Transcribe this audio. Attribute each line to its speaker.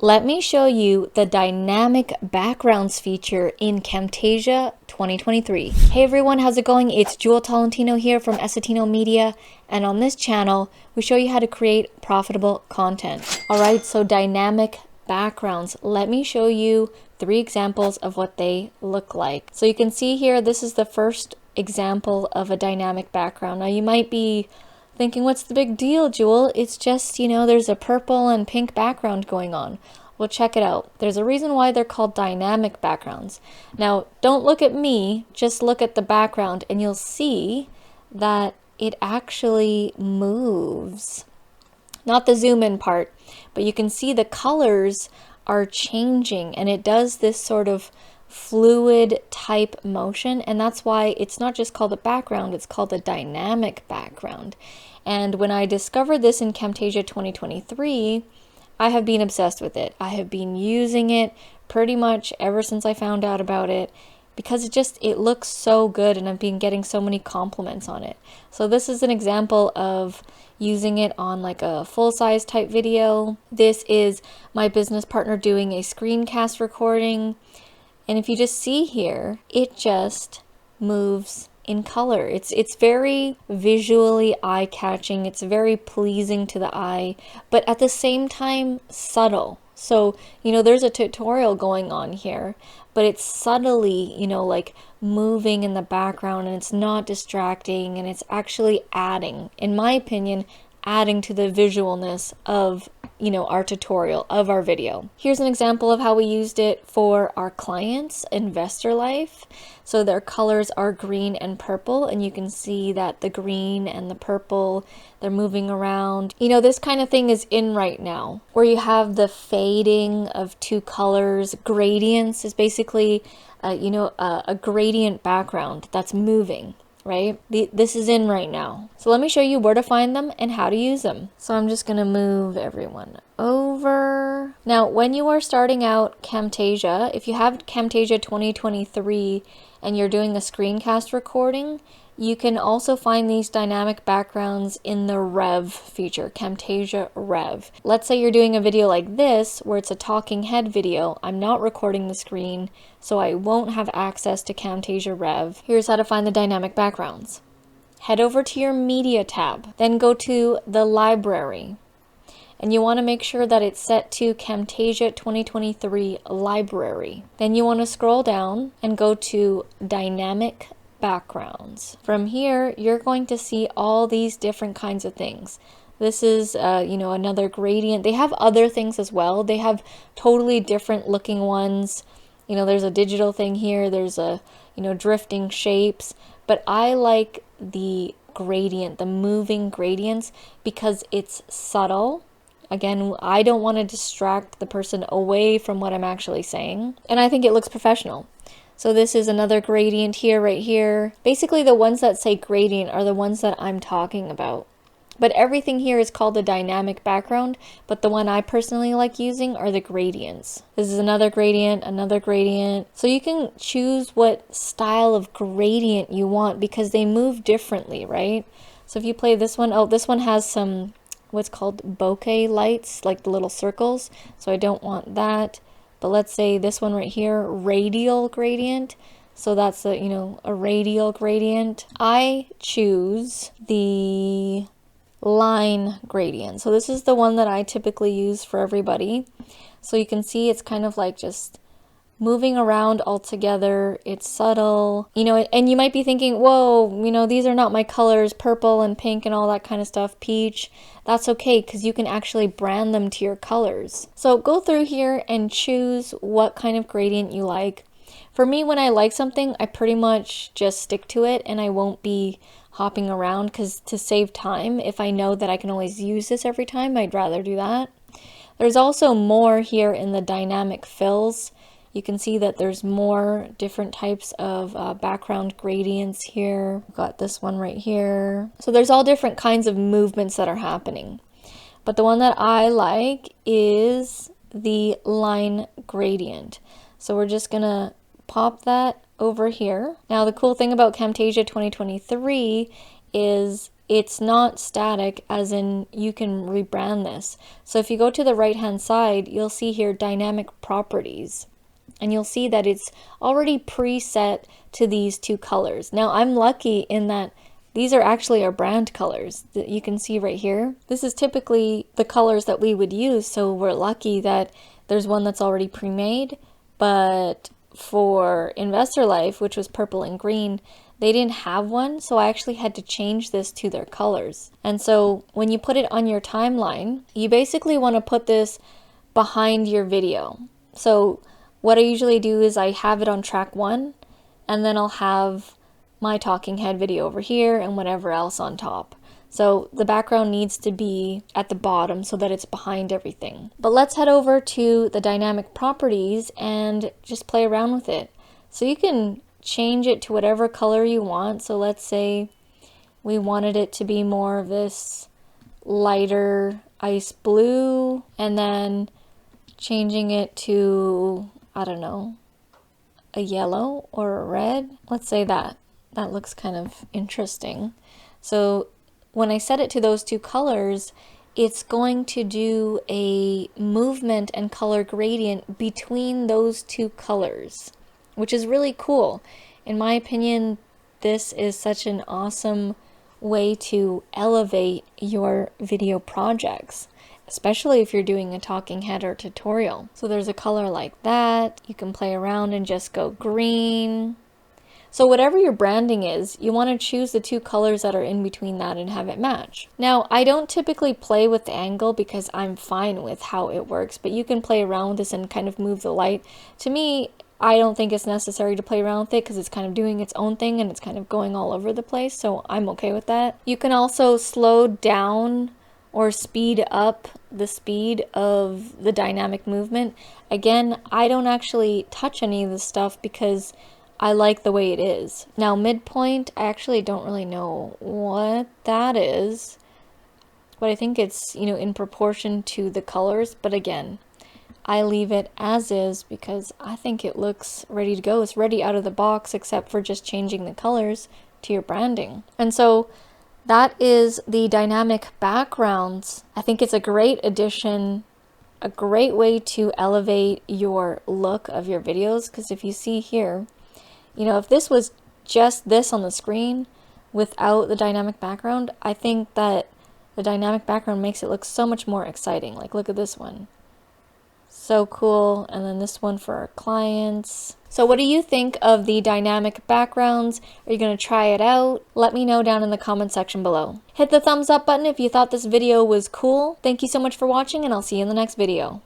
Speaker 1: Let me show you the dynamic backgrounds feature in Camtasia 2023. Hey everyone, how's it going? It's Jewel Tolentino here from Essetinomedia, and on this channel, we show you how to create profitable content. All right, so dynamic backgrounds. Let me show you 3 examples of what they look like. So you can see here, this is the first example of a dynamic background. Now you might be thinking, what's the big deal, Jewel? It's just, there's a purple and pink background going on. Well, check it out. There's a reason why they're called dynamic backgrounds. Now, don't look at me, just look at the background and you'll see that it actually moves. Not the zoom in part, but you can see the colors are changing and it does this sort of fluid type motion, and that's why it's not just called a background, it's called a dynamic background. And when I discovered this in Camtasia 2023, I have been obsessed with it. I have been using it pretty much ever since I found out about it, because it looks so good and I've been getting so many compliments on it. So this is an example of using it on like a full-size type video. This is my business partner doing a screencast recording. And if you just see here, it just moves in color. It's very visually eye-catching. It's very pleasing to the eye, but at the same time, subtle. So, there's a tutorial going on here, but it's subtly, like moving in the background, and it's not distracting, and it's actually adding, in my opinion, adding to the visualness of our tutorial, of our video. Here's an example of how we used it for our clients, Investor Life. So their colors are green and purple, and you can see that the green and the purple, they're moving around. This kind of thing is in right now, where you have the fading of 2 colors. Gradients is basically, a gradient background that's moving. Right? This is in right now. So let me show you where to find them and how to use them. So I'm just going to move everyone over. Now, when you are starting out Camtasia, if you have Camtasia 2023 and you're doing a screencast recording, you can also find these dynamic backgrounds in the Rev feature, Camtasia Rev. Let's say you're doing a video like this, where it's a talking head video. I'm not recording the screen, so I won't have access to Camtasia Rev. Here's how to find the dynamic backgrounds. Head over to your Media tab, then go to the Library. And you want to make sure that it's set to Camtasia 2023 Library. Then you want to scroll down and go to Dynamic Backgrounds. From here, you're going to see all these different kinds of things. This is, another gradient. They have other things as well. They have totally different looking ones. There's a digital thing here. There's a, drifting shapes. But I like the gradient, the moving gradients, because it's subtle. Again, I don't want to distract the person away from what I'm actually saying. And I think it looks professional. So this is another gradient here, right here. Basically, the ones that say gradient are the ones that I'm talking about. But everything here is called a dynamic background, but the one I personally like using are the gradients. This is another gradient, another gradient. So you can choose what style of gradient you want because they move differently, right? So if you play this one, this one has some what's called bokeh lights, like the little circles. So I don't want that. But let's say this one right here, radial gradient. So that's a radial gradient. I choose the line gradient. So this is the one that I typically use for everybody. So you can see it's kind of like just moving around all together. It's subtle, and you might be thinking, whoa, these are not my colors, purple and pink and all that kind of stuff, peach. That's okay, because you can actually brand them to your colors. So go through here and choose what kind of gradient you like. For me, when I like something, I pretty much just stick to it and I won't be hopping around, because to save time, if I know that I can always use this every time, I'd rather do that. There's also more here in the dynamic fills. You can see that there's more different types of background gradients here. We've got this one right here. So there's all different kinds of movements that are happening. But the one that I like is the line gradient. So we're just gonna pop that over here. Now the cool thing about Camtasia 2023 is it's not static, as in you can rebrand this. So if you go to the right hand side, you'll see here dynamic properties, and you'll see that it's already preset to these two colors. Now I'm lucky in that these are actually our brand colors that you can see right here. This is typically the colors that we would use, so we're lucky that there's one that's already pre-made. But for Investor Life, which was purple and green, they didn't have one, so I actually had to change this to their colors. And so when you put it on your timeline, you basically want to put this behind your video. So what I usually do is I have it on track 1, and then I'll have my talking head video over here and whatever else on top. So the background needs to be at the bottom so that it's behind everything. But let's head over to the dynamic properties and just play around with it. So you can change it to whatever color you want. So let's say we wanted it to be more of this lighter ice blue, and then changing it to, I don't know, a yellow or a red. Let's say that. That looks kind of interesting. So when I set it to those two colors, it's going to do a movement and color gradient between those two colors, which is really cool. In my opinion, this is such an awesome way to elevate your video projects, especially if you're doing a talking head or tutorial. So there's a color like that. You can play around and just go green. So whatever your branding is, you want to choose the two colors that are in between that and have it match. Now, I don't typically play with the angle because I'm fine with how it works, but you can play around with this and kind of move the light. To me, I don't think it's necessary to play around with it because it's kind of doing its own thing and it's kind of going all over the place, so I'm okay with that. You can also slow down or speed up the speed of the dynamic movement. Again, I don't actually touch any of this stuff because I like the way it is. Now midpoint, I actually don't really know what that is, but I think it's, you know, in proportion to the colors. But again, I leave it as is because I think it looks ready to go. It's ready out of the box except for just changing the colors to your branding. And so that is the dynamic backgrounds. I think it's a great addition, a great way to elevate your look of your videos, because if you see here, you know, if this was just this on the screen without the dynamic background, I think that the dynamic background makes it look so much more exciting. Like, look at this one. So cool. And then this one for our clients. So what do you think of the dynamic backgrounds? Are you going to try it out? Let me know down in the comment section below. Hit the thumbs up button if you thought this video was cool. Thank you so much for watching, and I'll see you in the next video.